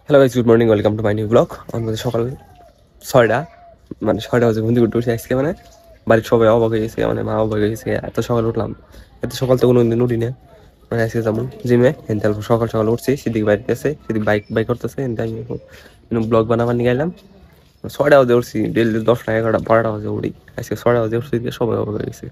Hello guys, good morning, welcome to my new blog. আমাদের সকাল 6টা, মানে 6টা বাজে ঘুম থেকে উঠে আজকে, মানে বাড়ির সবাই অবাক হয়ে গেছে, মানে মা অবাক হয়ে গেছে, এত সকাল উঠলাম। এত সকাল তো কোনো দিন উঠি না, মানে আজকে যেমন জিমে হেনতে সকাল সকাল উঠছি। সিদ্দিক বাড়িতে আছে, সিদ্দিক বাইক করতেছে, হেনতে আমি ব্লগ বানাবার নিয়ে গেলাম। 6টা বাজে উঠছি, ডেলি 10টা 11টা 12টা বাজে উঠি। আজকে 6টা বাজে উঠছি, সবাই অবাক হয়ে গেছে।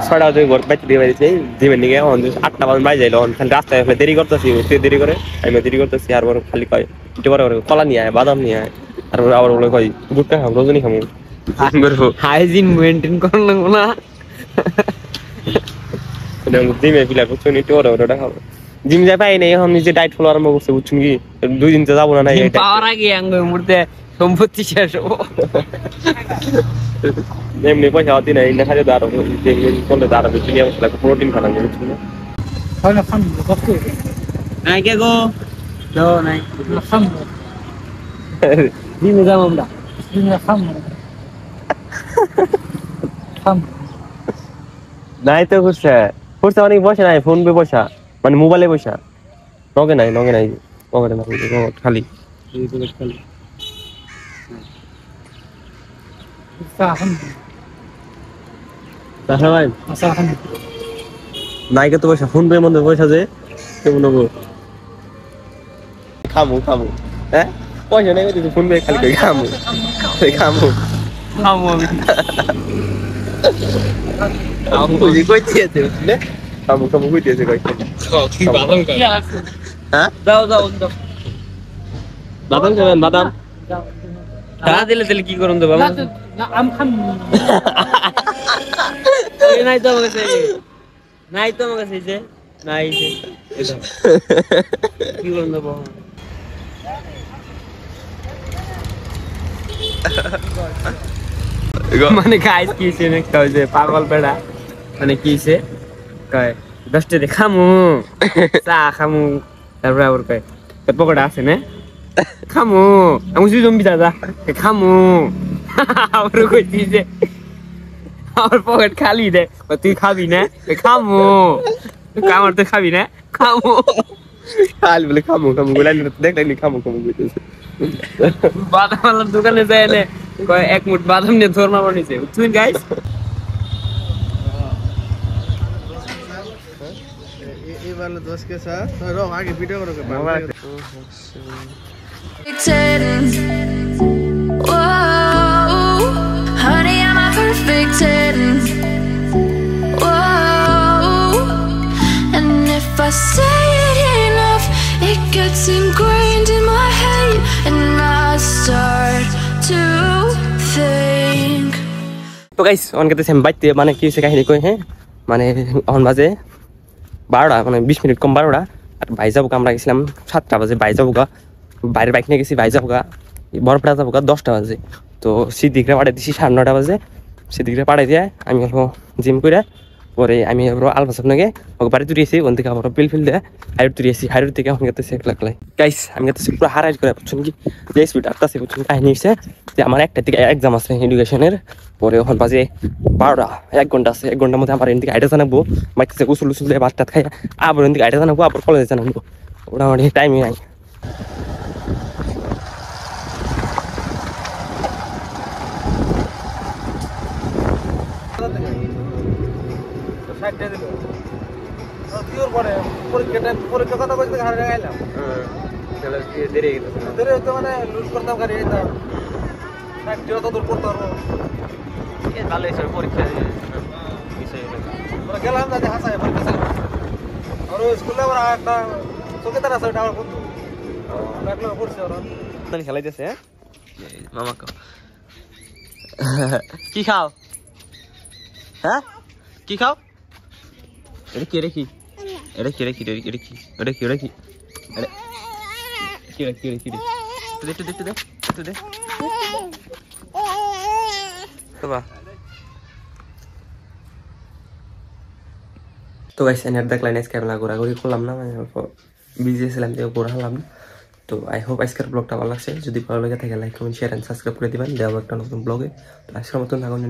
6টা বাজে ঘর বাইতে দিয়ে বাড়িতে জিমের নিয়ে 8টা বাজে বাজে যাইলো। খালি রাস্তায় দেরি করতেছি, উঠতে দেরি করে, আমি দেরি করতেছি। আর বড় খালি কয় একটু পরে কলা নিয়ে আয়, বাদাম নিয়ে আয়। আর আবার বলে কয় গুটকা খাম, রজনী খামু। হাইজিন মেইনটেইন করন না, জিমে ফিলা করছো একটু পরে ওটা খাবো। জিম যাই পাই নাই, এখন নিজে ডায়েট ফলো আরম্ভ করছে, বুঝছেন কি? 2 দিন তো যাবো না। পাওয়ার আগে আঙ্গ মুহূর্তে সম্পত্তি শেষ হবো। এমনি পয়সা হতি নাই, না খালি আরো করলে তো আরো বেশি নিয়ে বসে লাগবে, প্রোটিন খাওয়া লাগবে, বুঝছেন না? নাই কে গো যাও নাই জিমে যাবো আমরা, নাই তো করছে অনেক পয়সা নাই, ফোন পে পয়সা, মানে মোবাইলে পয়সা, নগে নাই পকেটে নাই, খালি নাই কত পয়সা, ফোন পের মধ্যে পয়সা যে কেমন নেবো? খামু হ্যাঁ, পয়সা নেই, ফোন পে খালি করে খামু খামো আমি বুঝি কই দিয়েছে, বুঝলে? খামু কই দিয়েছে কই? কি বাদাম খাই? হ্যাঁ দাও বাদাম খাবেন? বাদাম টাকা দিলে কি করুন দেবো? আম খাম নাই তো আমার কাছে, যে নাই যে কি করুন দেবো? মানে গাইস কিছে না কই যে পাগল পেড়া, মানে কিছে কয় 10 টাকা খামু, চা খামু, তারপর আবার কয় পকোড়া আছে না খামু, আমি সুই জম্বি দাদা খামু। আবার কইছি যে আমার পকেট খালি দে, তুই খাবি না? খামু, আমার তো খাবি না, খামু। খালি বলে খামু বলে দেখলেন, খামু কইতেছে। বাদাম দোকানে যায় না, কয় 1 মুঠ বাদাম নিয়ে ধর্মা বানিয়েছে, তুই গাইস ये वाला दोस्त के साथ रो आगे वीडियो करोगे honey, I'm a perfect 10. And if I say it enough, it gets ingrained in my head, and I start to think. তো গাইস, অনকেতে সেম বাইতে, মানে কি হইছে কাহিনী কই, হ্যাঁ, মানে এখন বাজে 12টা, মানে 20 মিনিট কম 12টা। আর ভাই যাবো, আমরা গেছিলাম 7টা বাজে, ভাই যাবো গা, বাইরের বাইক নিয়ে গেছি, ভাই যাবো গা বরপেটা যাবো গা 10টা বাজে। তো সিদ্দিকরা পাঠাই দিছি 9:30 বাজে, সিদ্দিকরা পাঠাই দিয়ে আমি জিম করে পরে আমি আলফা সামনে ওকে বাড়ি তুলিয়েছি, ওখান থেকে আবার পিল দিয়ে হাইরোড তুলিয়েছি, হাইরোড থেকে এখন গেতেছি লাগলাই। গাইস আমি গেতেছি পুরো হারাইজ করে, বুঝছেন কি? যে স্পিড আসতেছে, বুঝছেন কাহিনী হচ্ছে যে আমার 1টা থেকে এক্সাম আছে এডুকেশনের, পরে ওখান বাজে 12টা, 1 ঘন্টা আছে, 1 ঘন্টার মধ্যে আমার এখান থেকে আইটা জানাবো, বাইতে উসুল দিয়ে বাসটা খাই, আবার এখান থেকে আইটা জানাবো, আবার কলেজে জানাবো, মোটামুটি টাইমই নাই। পরীক্ষা কথা কইতে হারে গেলাম, দেরি হইতো, মানে লুজ করতাম গাড়ি হইতাম, যত দূর পড়তে পারবো ভালো হয়েছে পরীক্ষা গেলাম দাদি হাসায় পরীক্ষা আর স্কুলে আবার একটা চোখেদার আছে, ওটা আমার বন্ধু ডাকলে পড়ছে ওরা খেলাইতেছে। মামাকে কি খাও? হ্যাঁ কি খাও? এটা কি রেখি তো গাইস এনে দেখলেন, আজকে আমরা ঘোরাঘুরি করলাম না, মানে বিজি ছিলাম যে ঘোরালাম। তো তো আই হোপ আজকের ব্লগটা ভালো লাগছে, যদি ভালো লাগে থাকে like comment share and subscribe করে দিবেন, দেওয়া একটা নতুন ব্লগে। তো আজকের মতন থাকুন।